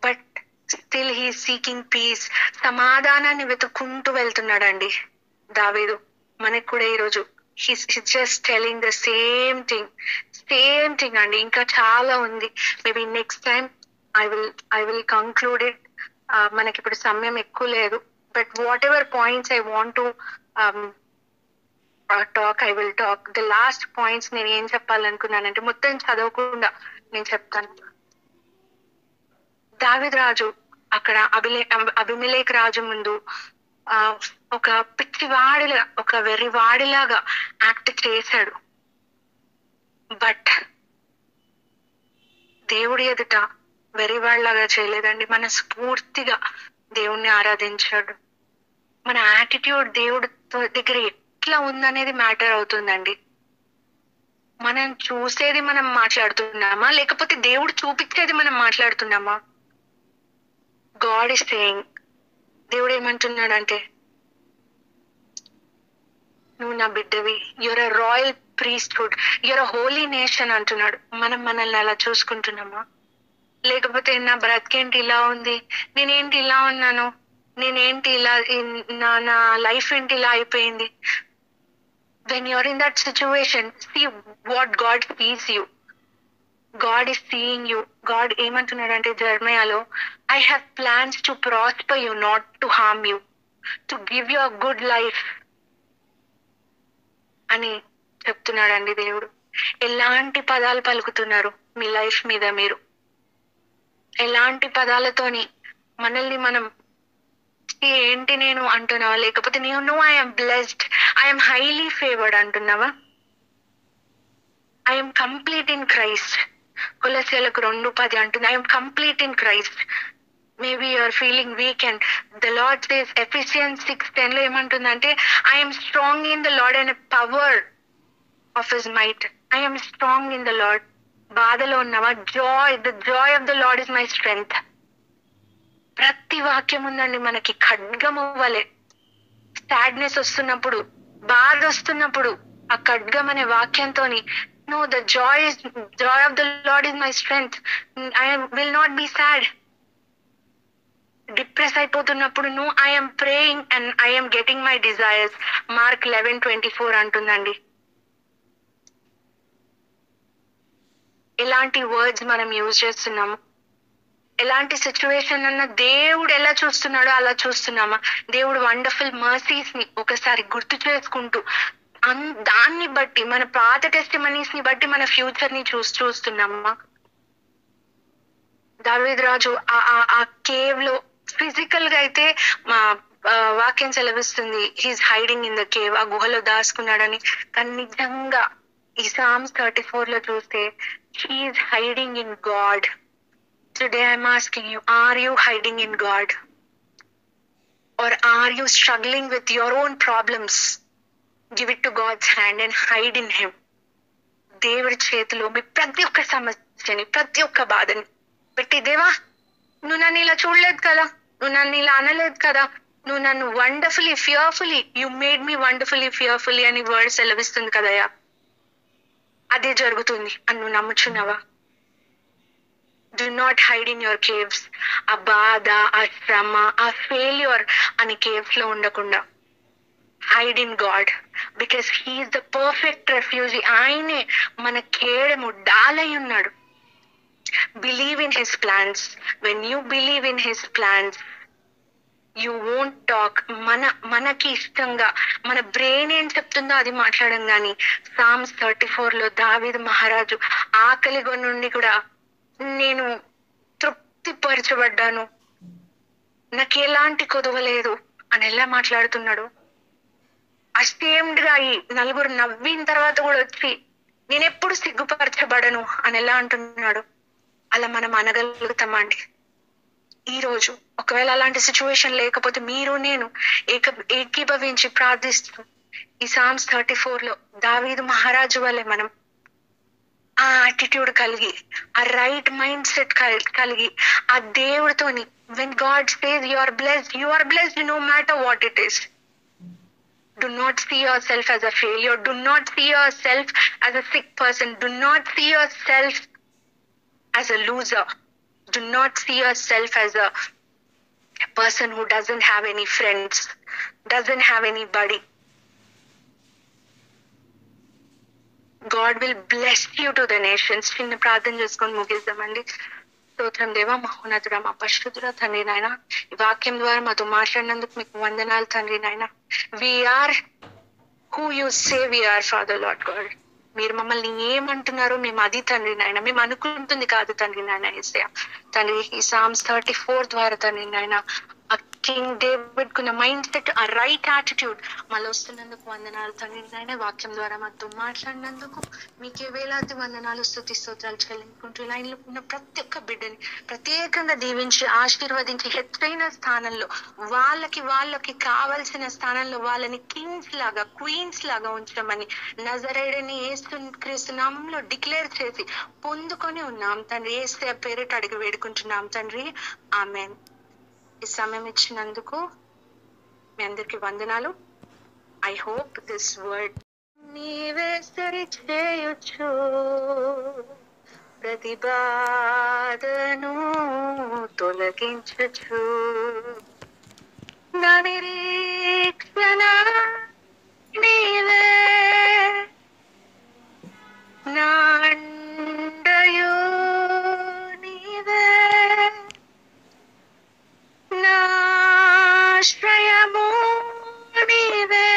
but still he seeking peace, సమాధానాన్ని వెతుక్కుంటూ వెళ్తున్నాడండి దావీదు. మనకు కూడా ఈరోజు he's just telling the same thing అండి. ఇంకా చాలా ఉంది, maybe next time I will conclude it. మనకి ఇప్పుడు సమయం ఎక్కువ లేదు, but what ever points I want to talk, I will talk. The last points నేను ఏం చెప్పాలనుకున్నానంటే, మొత్తం చదవకుండా నేను చెప్తాను. దావీదు రాజు అక్కడ అబిమెలెకు రాజు ముందు ఒక పిచ్చివాడిలా, ఒక వెర్రివాడిలాగా యాక్ట్ చేశాడు. బట్ దేవుడి ఎదుట వెర్రివాడిలాగా చేయలేదండి, మనస్ఫూర్తిగా దేవుణ్ణి ఆరాధించాడు. మన యాటిట్యూడ్ దేవుడి దగ్గర ఎట్లా ఉందనేది మ్యాటర్ అవుతుందండి. మనం చూసేది మనం మాట్లాడుతున్నామా, లేకపోతే దేవుడు చూపించేది మనం మాట్లాడుతున్నామా? గాడ్ ఇస్ సేయింగ్, దేవుడు ఏమంటున్నాడంటే, నువ్వు నా బిడ్డవి, you're a royal priesthood, you're a holy nation అంటున్నాడు. మనం మనల్ని అలా చూసుకుంటున్నామా? లేకపోతే నా బ్రతికేంటి ఇలా ఉంది, నేనేంటి ఇలా ఉన్నాను, నేనేంటి ఇలా, నా లైఫ్ ఏంటి ఇలా అయిపోయింది? When you're in that situation, see what God sees you. God is seeing you. God ఏమంటున్నాడంటే జెర్మయాలో, I have plans to prosper you, not to harm you, to give you a good life అని చెప్తున్నాడండి దేవుడు. ఎలాంటి పదాలు పలుకుతున్నారు మీ లైఫ్ మీద? మీరు ఎలాంటి పదాలతోని మనల్ని మనం ఏంటి నేను అంటున్నావా, లేకపోతే నేను I'm blessed, I'm highly favoured అంటున్నావా? I'm complete in Christ. కొలస్సీయులకు 2:10 అంటుంది, I'm complete in Christ. Maybe you're feeling weak and the Lord says, Ephesians 6:10 లో ఏమంటుందంటే, I'm strong in the Lord and power of his might. I'm strong in the Lord. బాధలో ఉన్నావా? The joy of the Lord is my strength. ప్రతి వాక్యం ఉందండి మనకి ఖడ్గం అవ్వలే. సాడ్నెస్ వస్తున్నప్పుడు, బాధ వస్తున్నప్పుడు ఆ ఖడ్గం అనే వాక్యంతో, no, the joy of the Lord is my strength, I will not be sad. Depress అయిపోతున్నప్పుడు, no, I'm praying and I'm getting my desires. Mark 11:24 అంటుందండి. ఎలాంటి వర్డ్స్ మనం యూజ్ చేస్తున్నాము, ఎలాంటి సిచ్యువేషన్ అన్న దేవుడు ఎలా చూస్తున్నాడో అలా చూస్తున్నామా, దేవుడు వండర్ఫుల్ మర్సీస్ ని ఒకసారి గుర్తు చేసుకుంటూ దాన్ని బట్టి మన పాత టెస్టిమనీస్ ని బట్టి మన ఫ్యూచర్ ని చూస్తున్నామా. దావీదు రాజు ఆ కేవ్ లో ఫిజికల్ గా అయితే మా వాక్యం సెలవిస్తుంది he's hiding in the cave, ఆ గుహలో దాచుకున్నాడని. కానీ నిజంగా ఈ సామ్స్ 34 లో చూస్తే he's hiding in God. Today I'm asking you, are you hiding in God or are you struggling with your own problems? Give it to God's hand and hide in him. దేవుడి చేతిలో మీ ప్రతి ఒక్క సమస్యని, ప్రతి ఒక్క బాధని పెట్టి, దేవా నువ్వు నన్ను ఇలా చూడలేదు కదా, నువ్వు నన్ను ఇలా అనలేదు కదా, నువ్వు నన్ను wonderfully fearfully, you made me wonderfully fearfully అని వర్డ్ సెలవిస్తుంది కదయ్యా. అదే జరుగుతుంది అని నువ్వు నమ్ముచున్నావా? Do not hide in your caves. ఆ బాధ, ఆ శ్రమ, ఆ ఫెయిల్యూర్ అని కేవ్స్ లో ఉండకుండా hide in God, because he's the perfect refugee. ఆయనే మన కేడము, డాలై ఉన్నాడు. Believe in his plans. When you believe in his plans you won't talk. మనకి ఇష్టంగా మన బ్రెయిన్ ఏం చెప్తుందో అది మాట్లాడడం. కానీ సామ్స్ 34 లో దావీదు మహారాజు ఆకలిగా నుండి కూడా నేను తృప్తిపరచబడ్డాను, నాకు ఎలాంటి కొదవలేదు అని ఎలా మాట్లాడుతున్నాడు. అస్టేమ్డ్ గా అయి నలుగురు నవ్విన తర్వాత కూడా వచ్చి నేను ఎప్పుడు సిగ్గుపరచబడను అని ఎలా అంటున్నాడు. అలా మనం అనగలుగుతామా అండి ఈ రోజు? ఒకవేళ అలాంటి సిచ్యువేషన్ లేకపోతే మీరు నేను ఏకీభవించి ప్రార్థిస్తూ ఈ సామ్స్ 34 లో దావీదు మహారాజు వల్లే మనం ఆ యాటిట్యూడ్ కలిగి, ఆ రైట్ మైండ్ సెట్ కలిగి, ఆ దేవుడితోని when God says you are blessed no matter what it is. Do not see yourself as a failure. Do not see yourself as a sick person. Do not see yourself as a loser. Do not see yourself as a person who doesn't have any friends, doesn't have anybody. God will bless you to the nations. చిన్న ప్రార్థన చేసుకొని ముగిద్దామండి. స్తోత్రం దేవా, మహోన్నతుడా, మా పరిశుద్ధుడా తండ్రి నాయన, ఈ వాక్యం ద్వారా మాతో మాట్లాడినందుకు మీకు వందనాలు తండ్రి నాయన. We are who you say we are, Father Lord God. మీరు మమ్మల్ని ఏమంటున్నారో మేము అది తండ్రి నాయన, మేము అనుకుంటుంది కాదు తండ్రి నాయన. యేసయ్య తండ్రి, ఈ సామ్స్ 34 ద్వారా తండ్రి నాయన ఆ కింగ్ డేవిడ్ కున్న మైండ్ సెట్, ఆ రైట్ యాటిట్యూడ్ మళ్ళీ వస్తున్నందుకు వందనాలు తండ్రి నాయన. వాక్యం ద్వారా మాతో మాట్లాడినందుకు మీకే వేలాది వందనాలు, స్తుతి స్తోత్రాలు చెల్లించుకుంటూ లైన్లో ఉన్న ప్రతి ఒక్క బిడ్డని ప్రత్యేకంగా దీవించి ఆశీర్వదించి హెచ్చైన స్థానంలో వాళ్ళకి కావలసిన స్థానంలో వాళ్ళని కింగ్స్ లాగా, క్వీన్స్ లాగా ఉంచమని నజరేయుడైన యేసుక్రీస్తు నామములో డిక్లేర్ చేసి పొందుకొని ఉన్నాం తండ్రి. యేసయ్య పేరిట అడిగి వేడుకుంటున్నాం తండ్రి, ఆమేన్. ఈ సమయం ఇచ్చినందుకు మీ అందరికి వందనాలు. ఐ హోప్ దిస్ వర్డ్ నీవే సరి చేయొచ్చు ప్రతి బాధను తొలగించచ్చు. నా నిరీక్షణ నీవే, నా అండయు నీవే, నా ఆశ్రయము నీవే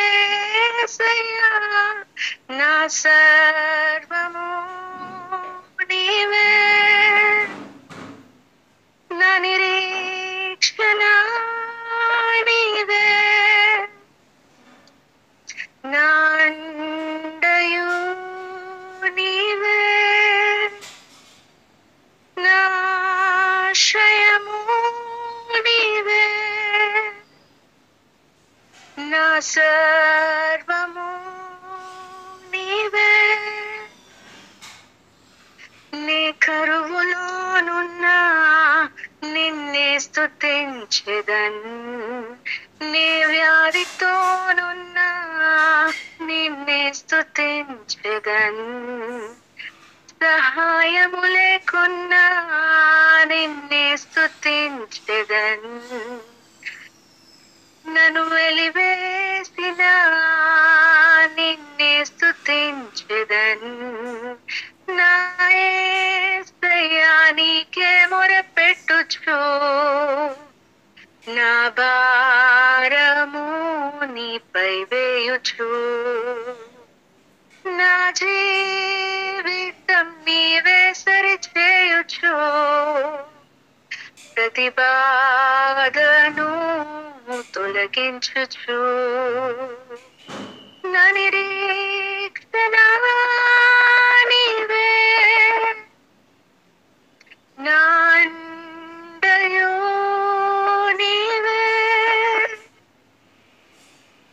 యేసయ్యా, నా సర్వము నీవే, నా నిరీక్షణ నీవే, నా అండయు నీవే, నా ఆశ్రయము నీవే, నా సర్వము నీవే. నీ కరువులోనున్నా నిన్నే స్తుతించెదన్, నీ వ్యాధితోనున్నా నిన్నే స్తుతించెదన్, సహాయము లేకున్నా నిన్నే స్తుతించెదన్, నన్ను వెలివేసిన నిన్నే స్తుతించెదన్, నా స్థుతించుచు నా భారము నీపై వేయుచు నా జీవితం నీవే సరి చేయుచు ప్రతి బాధను తొలగించుచు నా నిరీక్షణ నీవే నా అండయు నీవే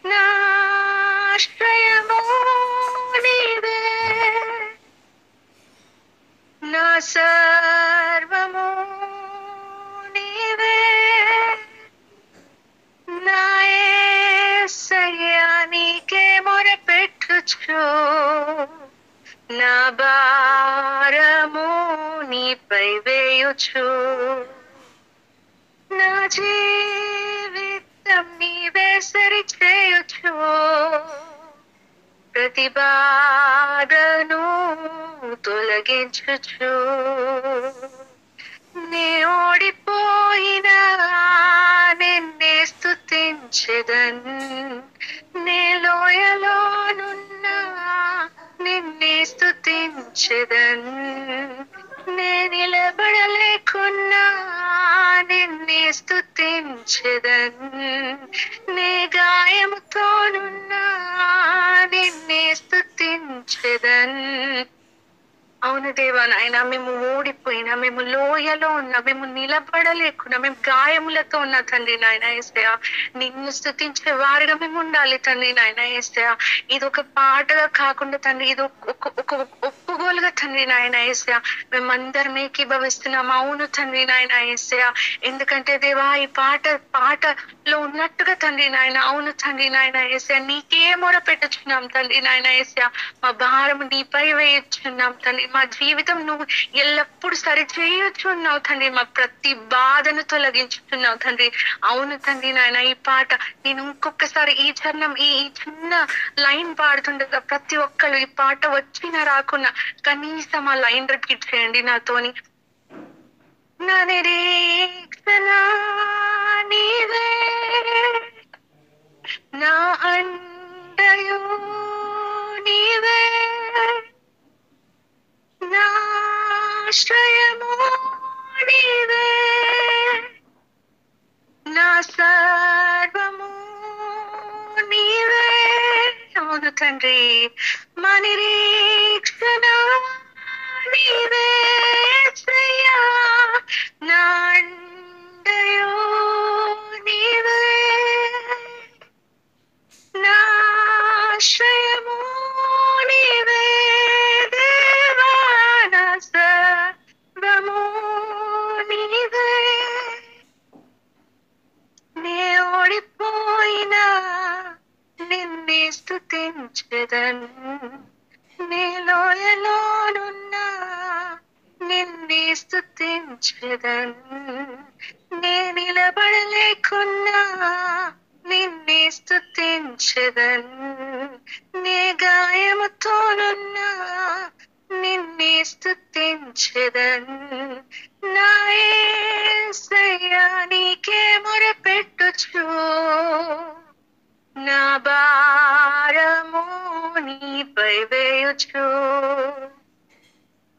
నా ఆశ్రయము నీవే నా సర్వము నీవే నా యేసయ్యా నీకే మొరపెట్టుచు నా భారము నీపై వేయుచు నా జీవితం నీవే సరి చేయుచు ప్రతి బాధను తొలగించుచు నే ఓడిపోయినా నిన్నే స్తుతించెదన్ నే లోయలోనున్నా నిన్నే స్తుతించెదన్ నే నిలబడలేకున్నా నిన్నే స్తుతించెదన్ నే గాయముతోనున్నా నిన్నే స్తుతించెదన్ అవును దేవా నాయన మేము ఓడిపోయినా మేము లోయలో ఉన్నా మేము నిలబడలేకున్నా మేము గాయములతో ఉన్నా తండ్రి నాయన యేసయ్యా నిన్ను స్తుతించే వారిగా మేము ఉండాలి తండ్రి నాయన యేసయ్యా ఇది ఒక పాటగా కాకుండా తండ్రి ఇది ఒక ఒప్పుగోలుగా తండ్రి నాయన యేసయ్యా మేమందరం ఏకీభవిస్తున్నాం అవును తండ్రి నాయన యేసయ్యా ఎందుకంటే దేవా ఈ పాటలో ఉన్నట్టుగా తండ్రి నాయన అవును తండ్రి నాయన యేసయ్యా నీకే మొర పెట్టుచున్నాం తండ్రి నాయన యేసయ్యా మా భారం నీపై వేయుచున్నాం తండ్రి మా జీవితం నువ్వు ఎల్లప్పుడూ సరి చేయుచున్నావు తండ్రి మా ప్రతి బాధను తొలగించుతున్నావు తండ్రి అవును తండ్రి నాయన ఈ పాట నేను ఇంకొకసారి ఈ చరణం ఈ చిన్న లైన్ పాడుతుండగా ప్రతి ఒక్కరు ఈ పాట వచ్చినా రాకున్నా కనీసం ఆ లైన్ రిపీట్ చేయండి నాతోని నా నిరీక్షణ నీవే నా అండయు నీవే నా ఆశ్రయము నీవే నా సర్వము నీవే అవును తండ్రి మా నిరీక్షణ నీవే యేసయ్యా నా అండయు నీవే నా ఆశ్రయము నీవే దేవా నా సర్వము నీవే నే ఓడిపోయినా నిన్నే స్తుతించెదన్ నే లోయలోనున్నా నిన్నే స్తుతించెదన్ నే నిలబడలేకున్నా నిన్నే స్తుతించెదన్ నే గాయముతోనున్నా నిన్నే స్తుతించెదన్ నా యేసయ్యా నీకే మొరపెట్టుచు నా భారము నీపై వేయుచు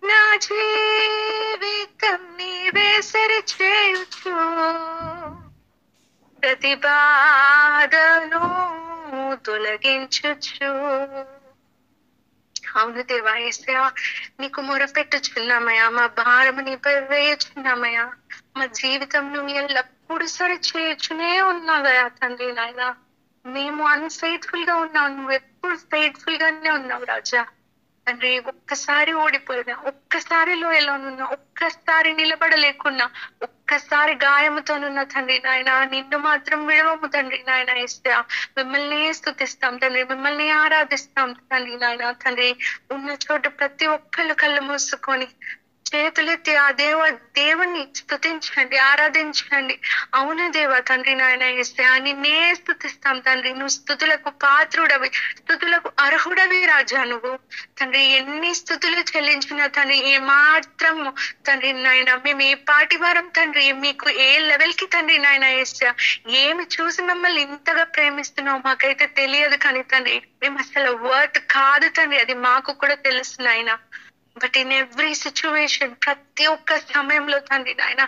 నా జీవితం నీవే సరి చేయుచు ప్రతి బాధను తొలగించుచు అవును దేవా యేసయ్యా నీకు మొరపెట్టుచున్నామయ్యా మా భారము నీపై వేయుచున్నామయ్యా మా జీవితం నువ్వు ఎల్లప్పుడూ సరి చేయుచునే ఉన్నావయ్యా తండ్రి నాయన మేము అన్ఫెయిత్ఫుల్ గా ఉన్నావు నువ్వు ఎప్పుడు ఫెయిత్ఫుల్ గానే ఉన్నావు రాజా తండ్రి ఒక్కసారి ఓడిపోయినా ఒక్కసారి లోయలోనున్నా ఒక్కసారి నిలబడలేకున్నా ఒక్కసారి గాయముతోనున్న తండ్రి నాయన నిన్ను మాత్రం విడవము తండ్రి నాయన యేసయ్యా మిమ్మల్ని స్తుతిస్తాం తండ్రి మిమ్మల్ని ఆరాధిస్తాం తండ్రి నాయన తండ్రి ఉన్న చోట ప్రతి ఒక్కళ్ళు కళ్ళు మూసుకొని చేతులెత్తి ఆ దేవుణ్ణి స్తుతించండి, ఆరాధించండి. అవును దేవా తండ్రి నాయన యేసయ్యా, నిన్నే స్తుతిస్తాం తండ్రి. నువ్వు స్తుతులకు పాత్రుడవి, స్తుతులకు అర్హుడవి రాజా. నువ్వు తండ్రి ఎన్ని స్తుతులు చెల్లించిన తండ్రి ఏ మాత్రము తండ్రి నాయన మేము ఏ పాటి వారం తండ్రి, మీకు ఏ లెవెల్ కి తండ్రి నాయన యేసయ్యా, ఏమి చూసి మమ్మల్ని ఇంతగా ప్రేమిస్తున్నావు మాకైతే తెలియదు కానీ తండ్రి, మేము అసలు వర్త్ కాదు తండ్రి, అది మాకు కూడా తెలుసు నాయన. బట్ ఇన్ ఎవ్రీ సిచ్యువేషన్, ప్రతి ఒక్క సమయంలో తండ్రి నాయన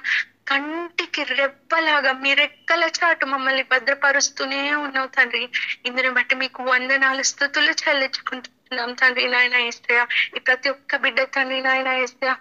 కంటికి రెప్పలాగా మీ రెక్కల చాటు మమ్మల్ని భద్రపరుస్తూనే ఉన్నావు తండ్రి. ఇందుని బట్టి మీకు వందనాలు, స్తుతులు చెల్లించుకుంటున్నాం తండ్రి నాయన యేసయ్యా. ఈ ప్రతి ఒక్క బిడ్డ తండ్రి నాయన యేసయ్యా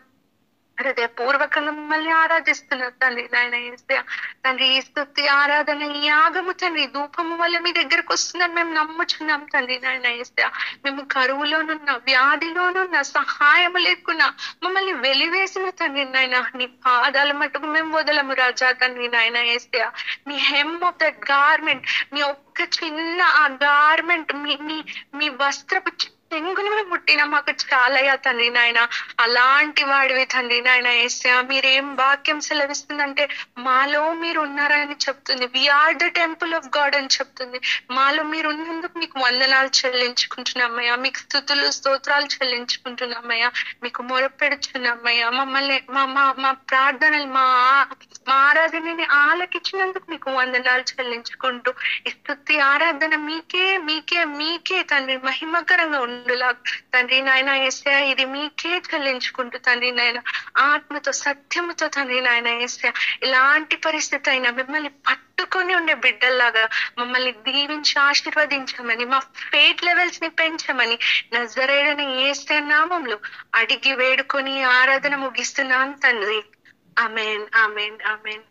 హృదయపూర్వకంగా మిమ్మల్ని ఆరాధిస్తున్నారు తండ్రి నాయన యేసయ్యా. తండ్రి ఈ స్తుతి ఆరాధన ఈ యాగము తండ్రి ధూపము వల్ల మీ దగ్గరకు వస్తుందని మేము నమ్ముచున్నాం తండ్రి నాయన యేసయ్యా. మేము కరువులోనున్న, వ్యాధిలోనున్న, సహాయం లేకున్నా మమ్మల్ని వెలివేసిన తండ్రి నాయన నీ పాదాల మటుకు మేము వదలము రాజా తండ్రి నాయన యేసయ్యా. మీ హెమ్ ఆఫ్ దట్ గార్మెంట్, మీ ఒక్క చిన్న ఆ గార్మెంట్, మీ వస్త్రపు చెంగుని మేము ముట్టినా మాకు చాలయ్యా తండ్రి నాయన. అలాంటి వాడివి తండ్రి నాయన యేసయ్యా. మీరేం వాక్యం సెలవిస్తుందంటే మాలో మీరు ఉన్నారని చెప్తుంది. We are the temple of God అని చెప్తుంది. మాలో మీరు ఉన్నందుకు మీకు వందనాలు చెల్లించుకుంటున్నామయ్యా, మీకు స్తుతులు స్తోత్రాలు చెల్లించుకుంటున్నామయ్యా, మీకు మొరపెడుచున్నామయ్యా. మమ్మల్ని మా ప్రార్థనలు మా ఆరాధనని ఆలకించినందుకు మీకు వందనాలు చెల్లించుకుంటూ ఈ స్తుతి ఆరాధన మీకే మీకే మీకే తండ్రి మహిమకరంగా ఉండులా తండ్రి నాయన యేసయ్యా. ఇది మీకే చెల్లించుకుంటూ తండ్రి నాయన ఆత్మతో సత్యముతో తండ్రి నాయన యేసయ్యా, ఇలాంటి పరిస్థితి అయినా మిమ్మల్ని పట్టుకొని ఉండే బిడ్డల్లాగా మమ్మల్ని దీవించి ఆశీర్వదించమని, మా ఫెయిత్ లెవెల్స్ ని పెంచమని నజరేయుడైన యేసయ్య నామములో అడిగి వేడుకొని ఆరాధన ముగిస్తున్నాను తండ్రి. ఆమేన్, ఆమేన్, ఆమేన్.